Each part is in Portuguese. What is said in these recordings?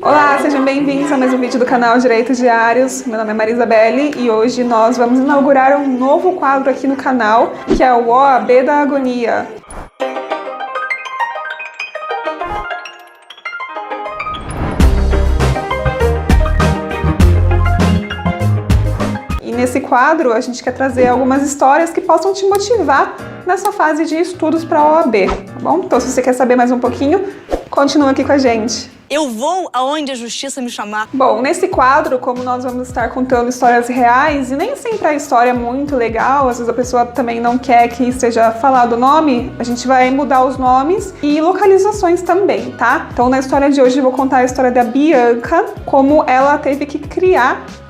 Olá, sejam bem-vindos a mais um vídeo do canal Direitos Diários. Meu nome é Marisabelle e hoje nós vamos inaugurar um novo quadro aqui no canal, que é o OAB da Agonia. E nesse quadro a gente quer trazer algumas histórias que possam te motivar nessa fase de estudos para a OAB, tá bom? Então se você quer saber mais um pouquinho, continua aqui com a gente. Eu vou aonde a justiça me chamar. Bom, nesse quadro, como nós vamos estar contando histórias reais, e nem sempre a história é muito legal, às vezes a pessoa também não quer que seja falado o nome, a gente vai mudar os nomes e localizações também, tá? Então na história de hoje eu vou contar a história da Bianca, como ela teve que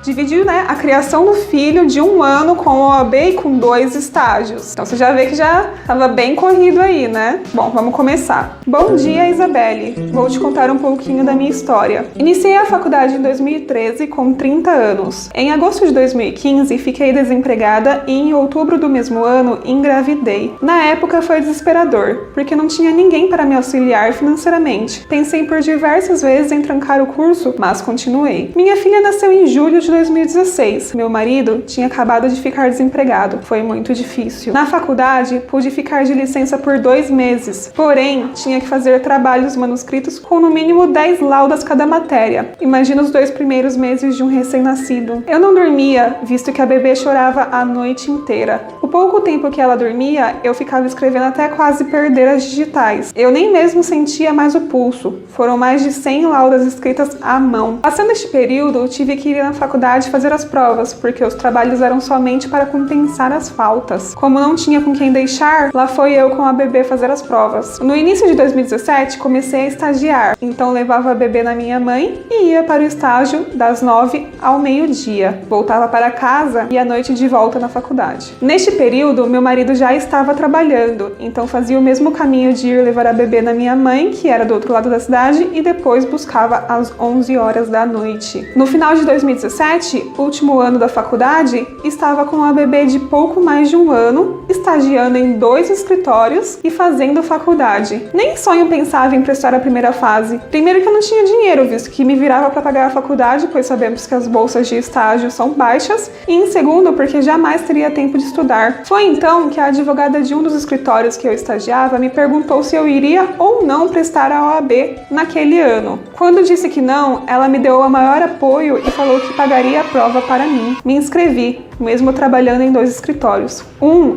dividir, a criação do filho de 1 ano com o OAB e com 2 estágios. Então você já vê que já estava bem corrido aí, né? Bom, vamos começar. Bom dia, Isabelle. Vou te contar um pouquinho da minha história. Iniciei a faculdade em 2013 com 30 anos. Em agosto de 2015, fiquei desempregada e em outubro do mesmo ano engravidei. Na época foi desesperador, porque não tinha ninguém para me auxiliar financeiramente. Pensei por diversas vezes em trancar o curso, mas continuei. Minha filha nasceu em julho de 2016. Meu marido tinha acabado de ficar desempregado. Foi muito difícil. Na faculdade, pude ficar de licença por 2 meses. Porém, tinha que fazer trabalhos manuscritos com no mínimo 10 laudas cada matéria. Imagina os 2 primeiros meses de um recém-nascido. Eu não dormia, visto que a bebê chorava a noite inteira. O pouco tempo que ela dormia, eu ficava escrevendo até quase perder as digitais. Eu nem mesmo sentia mais o pulso. Foram mais de 100 laudas escritas à mão. Passando este período, eu tive que ir na faculdade fazer as provas, porque os trabalhos eram somente para compensar as faltas. Como não tinha com quem deixar, lá foi eu com a bebê fazer as provas. No início de 2017, comecei a estagiar, então levava a bebê na minha mãe e ia para o estágio das 9 ao meio-dia. Voltava para casa e à noite de volta na faculdade. Neste período, meu marido já estava trabalhando, então fazia o mesmo caminho de ir levar a bebê na minha mãe, que era do outro lado da cidade, e depois buscava às 11 horas da noite. No final de 2017, último ano da faculdade, estava com a bebê de pouco mais de 1 ano, estagiando em 2 escritórios e fazendo faculdade. Nem sonho pensava em prestar a primeira fase. Primeiro que eu não tinha dinheiro, visto que me virava para pagar a faculdade, pois sabemos que as bolsas de estágio são baixas, e em segundo, porque jamais teria tempo de estudar. Foi então que a advogada de um dos escritórios que eu estagiava me perguntou se eu iria ou não prestar a OAB naquele ano. Quando disse que não, ela me deu o maior apoio e falou que pagaria a prova para mim. Me inscrevi, mesmo trabalhando em 2 escritórios.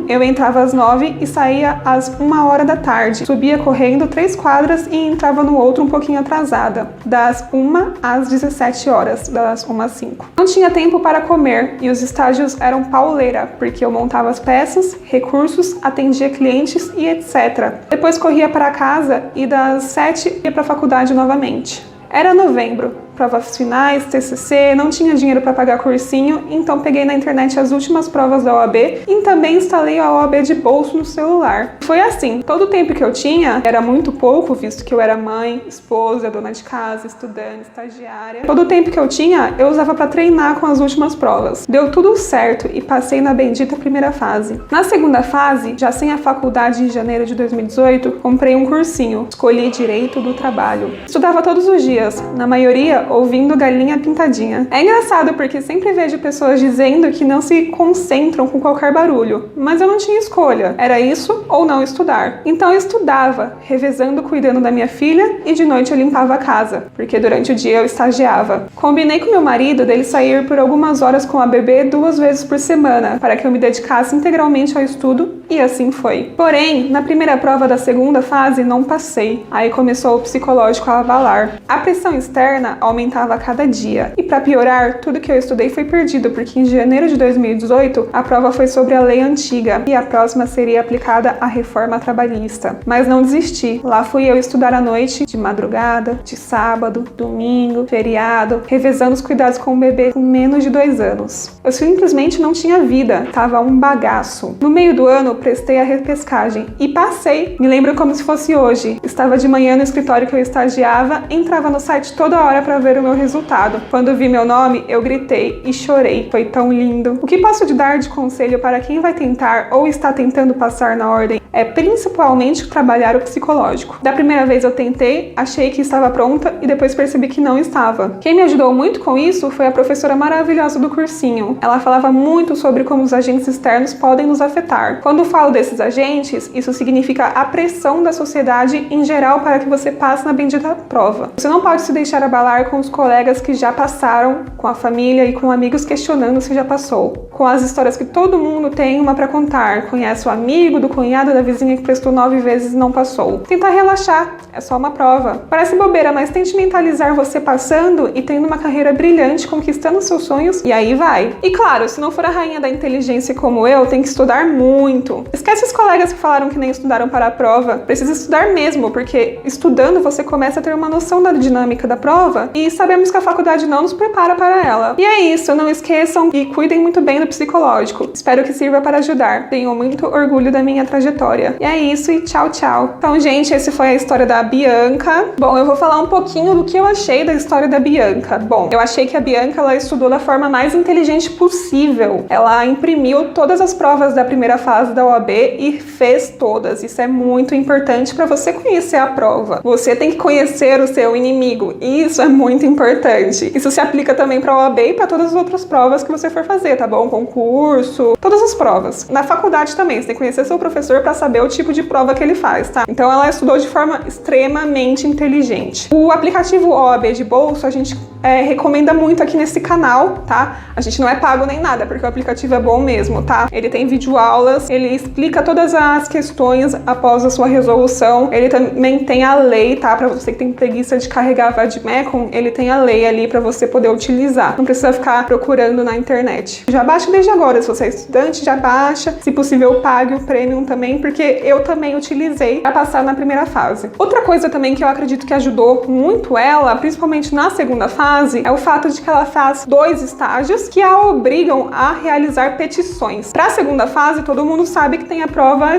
Eu entrava às 9 e saía às 1 hora da tarde. Subia correndo 3 quadras e entrava no outro um pouquinho atrasada, das 1 às 17 horas, das 1 às 5. Não tinha tempo para comer e os estágios eram pauleira, porque eu montava as peças, recursos, atendia clientes e etc. Depois corria para casa e das 7 ia para a faculdade novamente. Era novembro, provas finais, TCC, não tinha dinheiro para pagar cursinho, então peguei na internet as últimas provas da OAB e também instalei a OAB de bolso no celular. Foi assim, todo o tempo que eu tinha, era muito pouco, visto que eu era mãe, esposa, dona de casa, estudante, estagiária. Todo o tempo que eu tinha, eu usava para treinar com as últimas provas. Deu tudo certo e passei na bendita primeira fase. Na segunda fase, já sem a faculdade em janeiro de 2018, comprei um cursinho, escolhi Direito do Trabalho. Estudava todos os dias, na maioria ouvindo Galinha Pintadinha. É engraçado porque sempre vejo pessoas dizendo que não se concentram com qualquer barulho, mas eu não tinha escolha. Era isso ou não estudar. Então eu estudava, revezando cuidando da minha filha e de noite eu limpava a casa, porque durante o dia eu estagiava. Combinei com meu marido dele sair por algumas horas com a bebê 2 vezes por semana, para que eu me dedicasse integralmente ao estudo, e assim foi. Porém, na primeira prova da segunda fase não passei. Aí começou o psicológico a abalar. A pressão externa aumentava a cada dia. E para piorar, tudo que eu estudei foi perdido, porque em janeiro de 2018 a prova foi sobre a lei antiga e a próxima seria aplicada à reforma trabalhista. Mas não desisti. Lá fui eu estudar à noite, de madrugada, de sábado, domingo, feriado, revezando os cuidados com o bebê com menos de 2 anos. Eu simplesmente não tinha vida, tava um bagaço. No meio do ano, prestei a repescagem e passei. Me lembro como se fosse hoje. Estava de manhã no escritório que eu estagiava, entrava no site toda hora para ver ver o meu resultado. Quando vi meu nome, eu gritei e chorei. Foi tão lindo. O que posso te dar de conselho para quem vai tentar ou está tentando passar na ordem é principalmente trabalhar o psicológico. Da primeira vez eu tentei, achei que estava pronta e depois percebi que não estava. Quem me ajudou muito com isso foi a professora maravilhosa do cursinho. Ela falava muito sobre como os agentes externos podem nos afetar. Quando falo desses agentes, isso significa a pressão da sociedade em geral para que você passe na bendita prova. Você não pode se deixar abalar com os colegas que já passaram, com a família e com amigos questionando se já passou. Com as histórias que todo mundo tem uma para contar. Conhece o amigo do cunhado da vizinha que prestou 9 vezes e não passou. Tenta relaxar, é só uma prova. Parece bobeira, mas tente mentalizar você passando e tendo uma carreira brilhante, conquistando seus sonhos, e aí vai. E claro, se não for a rainha da inteligência como eu, tem que estudar muito. Esquece os colegas que falaram que nem estudaram para a prova. Precisa estudar mesmo, porque estudando você começa a ter uma noção da dinâmica da prova e sabemos que a faculdade não nos prepara para ela. E é isso, não esqueçam e cuidem muito bem do psicológico. Espero que sirva para ajudar. Tenho muito orgulho da minha trajetória. E é isso e tchau, tchau. Então, gente, essa foi a história da Bianca. Bom, eu vou falar um pouquinho do que eu achei da história da Bianca. Bom, eu achei que a Bianca, ela estudou da forma mais inteligente possível. Ela imprimiu todas as provas da primeira fase da OAB e fez todas. Isso é muito importante para você conhecer a prova. Você tem que conhecer o seu inimigo. Isso é muito importante. Isso se aplica também para a OAB e para todas as outras provas que você for fazer, tá bom? Concurso, todas as provas. Na faculdade também, você tem que conhecer seu professor para saber o tipo de prova que ele faz, tá? Então ela estudou de forma extremamente inteligente. O aplicativo OAB de bolso a gente recomenda muito aqui nesse canal, tá? A gente não é pago nem nada, porque o aplicativo é bom mesmo, tá? Ele tem videoaulas, ele explica todas as questões após a sua resolução, ele também tem a lei, tá? Pra você que tem preguiça de carregar a Vademecum, ele tem a lei ali pra você poder utilizar. Não precisa ficar procurando na internet. Já baixa desde agora, se você é estudante, já baixa. Se possível, pague o Premium também, porque eu também utilizei pra passar na primeira fase. Outra coisa também que eu acredito que ajudou muito ela, principalmente na segunda fase, é o fato de que ela faz 2 estágios que a obrigam a realizar petições. Para a segunda fase, todo mundo sabe que tem a prova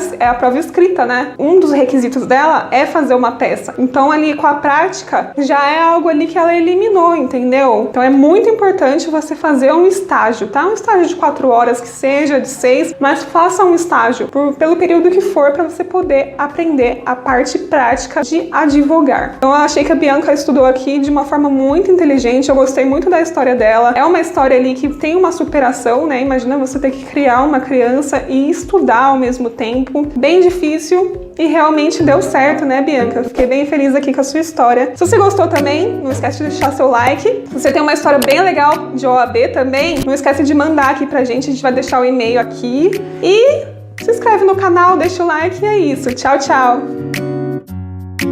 escrita, né? Um dos requisitos dela é fazer uma peça. Então ali com a prática já é algo ali que ela eliminou, entendeu? Então é muito importante você fazer um estágio, tá? Um estágio de 4 horas que seja, de 6, mas faça um estágio pelo período que for para você poder aprender a parte prática de advogar. Então eu achei que a Bianca estudou aqui de uma forma muito inteligente. Eu gostei muito da história dela. É uma história ali que tem uma superação, né? Imagina você ter que criar uma criança e estudar ao mesmo tempo. Bem difícil e realmente deu certo, né, Bianca? Fiquei bem feliz aqui com a sua história. Se você gostou também, não esquece de deixar seu like. Se você tem uma história bem legal de OAB também, não esquece de mandar aqui pra gente. A gente vai deixar o e-mail aqui. E se inscreve no canal, deixa o like e é isso. Tchau, tchau!